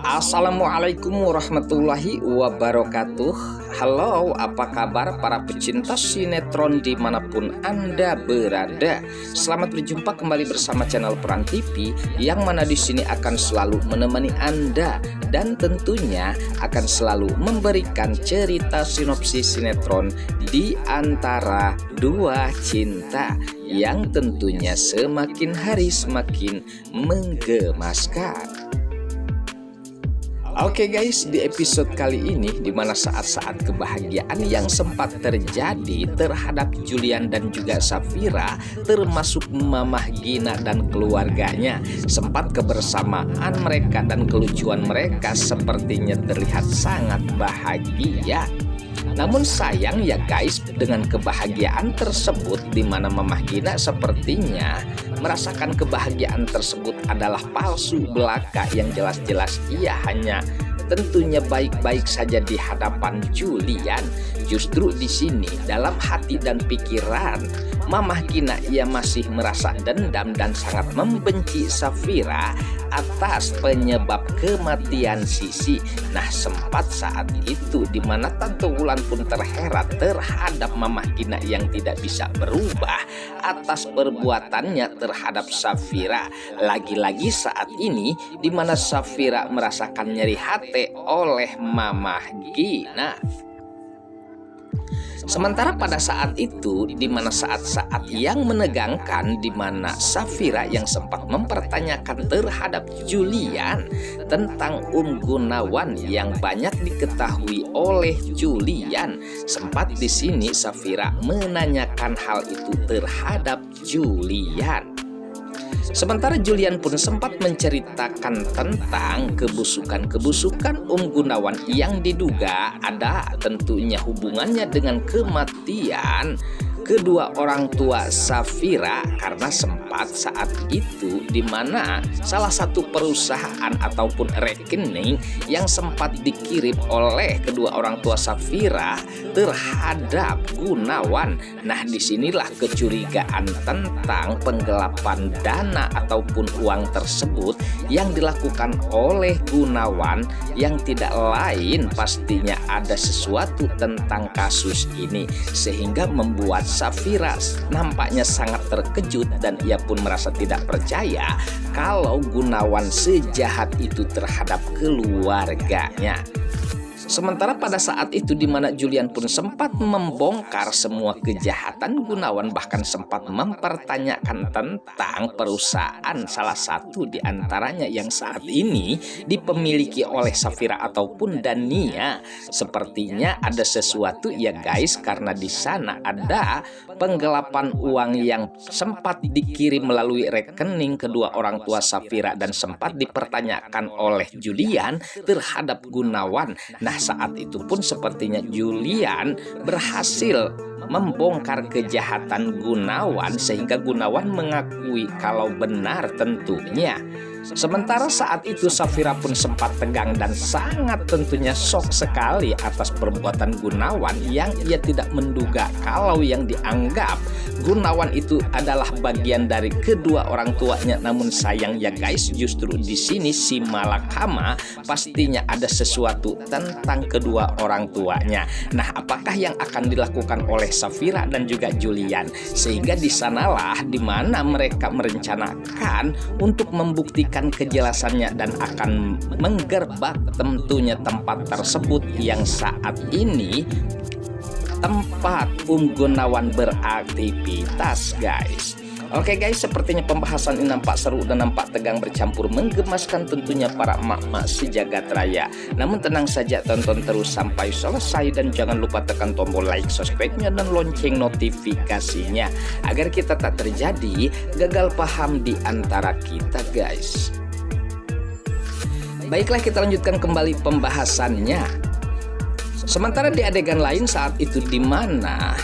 Assalamualaikum warahmatullahi wabarakatuh. Halo, apa kabar para pecinta sinetron dimanapun Anda berada? Selamat berjumpa kembali bersama channel Peran TV, yang mana di sini akan selalu menemani Anda dan tentunya akan selalu memberikan cerita sinopsis sinetron di antara dua cinta yang tentunya semakin hari semakin menggemaskan. Oke guys, di episode kali ini dimana saat-saat kebahagiaan yang sempat terjadi terhadap Julian dan juga Safira, termasuk Mamah Gina dan keluarganya, sempat kebersamaan mereka dan kelucuan mereka sepertinya terlihat sangat bahagia. Namun sayang ya guys, dengan kebahagiaan tersebut di mana Mamah Gina sepertinya merasakan kebahagiaan tersebut adalah palsu belaka, yang jelas-jelas ia hanya tentunya baik-baik saja di hadapan Julian. Justru di sini dalam hati dan pikiran Mamah Gina ia masih merasa dendam dan sangat membenci Safira atas penyebab kematian Sisi. Nah, sempat saat itu di mana Tante Wulan pun terherat terhadap Mamah Gina yang tidak bisa berubah atas perbuatannya terhadap Safira. Lagi-lagi saat ini di mana Safira merasakan nyeri hati oleh Mamah Gina. Sementara pada saat itu, di mana saat-saat yang menegangkan, di mana Safira yang sempat mempertanyakan terhadap Julian tentang Gunawan yang banyak diketahui oleh Julian, sempat di sini Safira menanyakan hal itu terhadap Julian. Sementara Julian pun sempat menceritakan tentang kebusukan-kebusukan Gunawan yang diduga ada tentunya hubungannya dengan kematian kedua orang tua Safira, karena sempat saat itu di mana salah satu perusahaan ataupun rekening yang sempat dikirim oleh kedua orang tua Safira terhadap Gunawan. Nah, disinilah kecurigaan tentang penggelapan dana ataupun uang tersebut yang dilakukan oleh Gunawan, yang tidak lain pastinya ada sesuatu tentang kasus ini, sehingga membuat Safira nampaknya sangat terkejut dan ia pun merasa tidak percaya kalau Gunawan sejahat itu terhadap keluarganya. Sementara pada saat itu di mana Julian pun sempat membongkar semua kejahatan Gunawan, bahkan sempat mempertanyakan tentang perusahaan salah satu di antaranya yang saat ini dipemiliki oleh Safira ataupun Dania. Sepertinya ada sesuatu ya guys, karena di sana ada penggelapan uang yang sempat dikirim melalui rekening kedua orang tua Safira dan sempat dipertanyakan oleh Julian terhadap Gunawan. Nah, saat itu pun sepertinya Julian berhasil membongkar kejahatan Gunawan sehingga Gunawan mengakui kalau benar tentunya. Sementara saat itu Safira pun sempat tegang dan sangat tentunya shock sekali atas perbuatan Gunawan yang ia tidak menduga kalau yang dianggap Gunawan itu adalah bagian dari kedua orang tuanya. Namun sayang ya guys, justru di sini si Malakama pastinya ada sesuatu tentang kedua orang tuanya. Nah, apakah yang akan dilakukan oleh Safira dan juga Julian, sehingga di sanalah di mana mereka merencanakan untuk membuktikan kejelasannya dan akan menggerbak tentunya tempat tersebut yang saat ini tempat Gunawan beraktivitas guys. Oke guys, sepertinya pembahasan ini nampak seru dan nampak tegang bercampur menggemaskan tentunya para emak-emak sejagat raya. Namun tenang saja, tonton terus sampai selesai dan jangan lupa tekan tombol like, subscribe-nya dan lonceng notifikasinya agar kita tak terjadi gagal paham di antara kita guys. Baiklah, kita lanjutkan kembali pembahasannya. Sementara di adegan lain saat itu di mana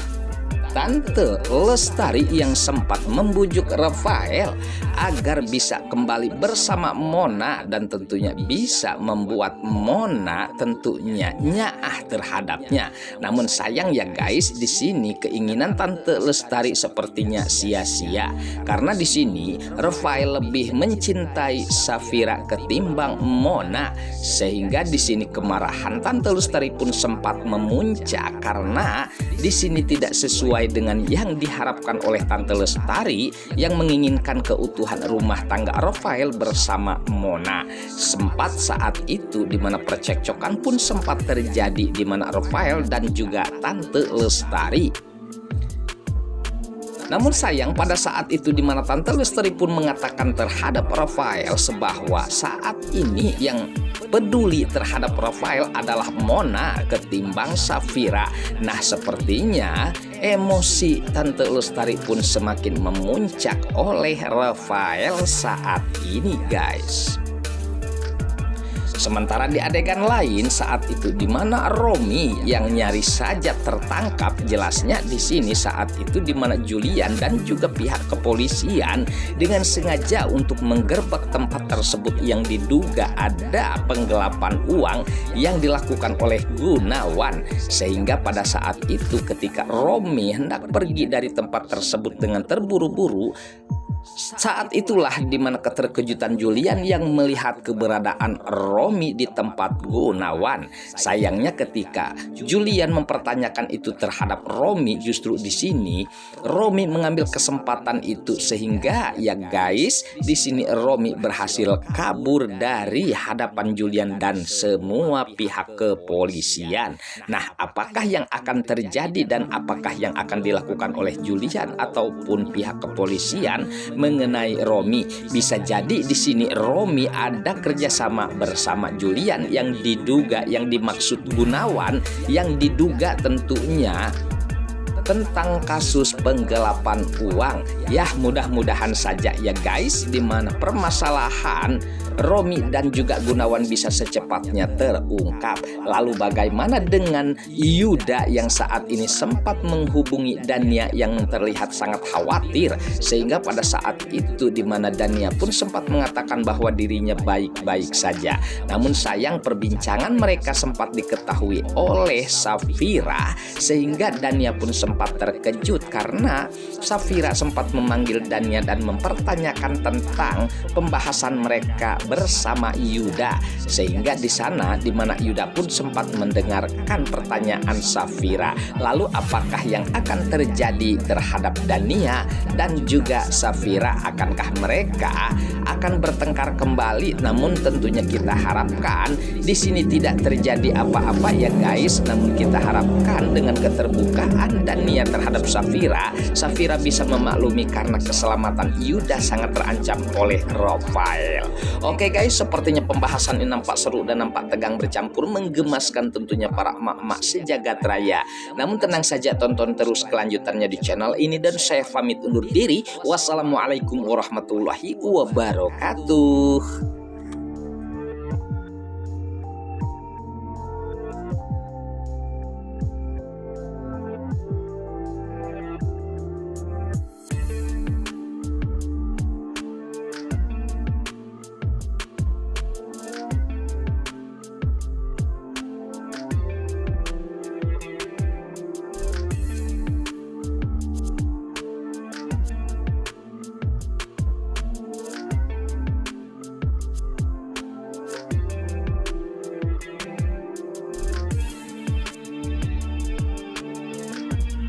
Tante Lestari yang sempat membujuk Rafael agar bisa kembali bersama Mona dan tentunya bisa membuat Mona tentunya nyaah terhadapnya. Namun sayang ya guys, di sini keinginan Tante Lestari sepertinya sia-sia karena di sini Rafael lebih mencintai Safira ketimbang Mona, sehingga di sini kemarahan Tante Lestari pun sempat memuncak karena di sini tidak sesuai dengan yang diharapkan oleh Tante Lestari yang menginginkan keutuhan rumah tangga Rafael bersama Mona. Sempat saat itu di mana percekcokan pun sempat terjadi di mana Rafael dan juga Tante Lestari. Namun sayang pada saat itu di mana Tante Lestari pun mengatakan terhadap Rafael bahwa saat ini yang peduli terhadap Rafael adalah Mona ketimbang Safira. Nah, sepertinya emosi Tante Lestari pun semakin memuncak oleh Rafael saat ini guys. Sementara di adegan lain saat itu di mana Romi yang nyaris saja tertangkap, jelasnya di sini saat itu di mana Julian dan juga pihak kepolisian dengan sengaja untuk menggerbek tempat tersebut yang diduga ada penggelapan uang yang dilakukan oleh Gunawan, sehingga pada saat itu ketika Romi hendak pergi dari tempat tersebut dengan terburu-buru, saat itulah dimana keterkejutan Julian yang melihat keberadaan Romi di tempat Gunawan. Sayangnya ketika Julian mempertanyakan itu terhadap Romi, justru di sini Romi mengambil kesempatan itu sehingga ya guys, di sini Romi berhasil kabur dari hadapan Julian dan semua pihak kepolisian. Nah, apakah yang akan terjadi dan apakah yang akan dilakukan oleh Julian ataupun pihak kepolisian mengenai Romi? Bisa jadi di sini Romi ada kerjasama bersama Julian yang diduga, yang dimaksud Gunawan, yang diduga tentunya tentang kasus penggelapan uang. Ya, mudah-mudahan saja ya guys, di mana permasalahan Romi dan juga Gunawan bisa secepatnya terungkap. Lalu bagaimana dengan Yuda yang saat ini sempat menghubungi Dania yang terlihat sangat khawatir, sehingga pada saat itu di mana Dania pun sempat mengatakan bahwa dirinya baik-baik saja. Namun sayang perbincangan mereka sempat diketahui oleh Safira, sehingga Dania pun sempat terkejut karena Safira sempat memanggil Dania dan mempertanyakan tentang pembahasan mereka bersama Yuda, sehingga di sana di mana Yuda pun sempat mendengarkan pertanyaan Safira. Lalu apakah yang akan terjadi terhadap Dania dan juga Safira? Akankah mereka akan bertengkar kembali? Namun tentunya kita harapkan di sini tidak terjadi apa-apa ya guys. Namun kita harapkan dengan keterbukaan Dania terhadap Safira, Safira bisa memaklumi karena keselamatan Yuda sangat terancam oleh Rafael. Oke guys, sepertinya pembahasan ini nampak seru dan nampak tegang bercampur menggemaskan tentunya para emak-emak sejagat raya. Namun tenang saja, tonton terus kelanjutannya di channel ini dan saya pamit undur diri. Wassalamualaikum warahmatullahi wabarakatuh.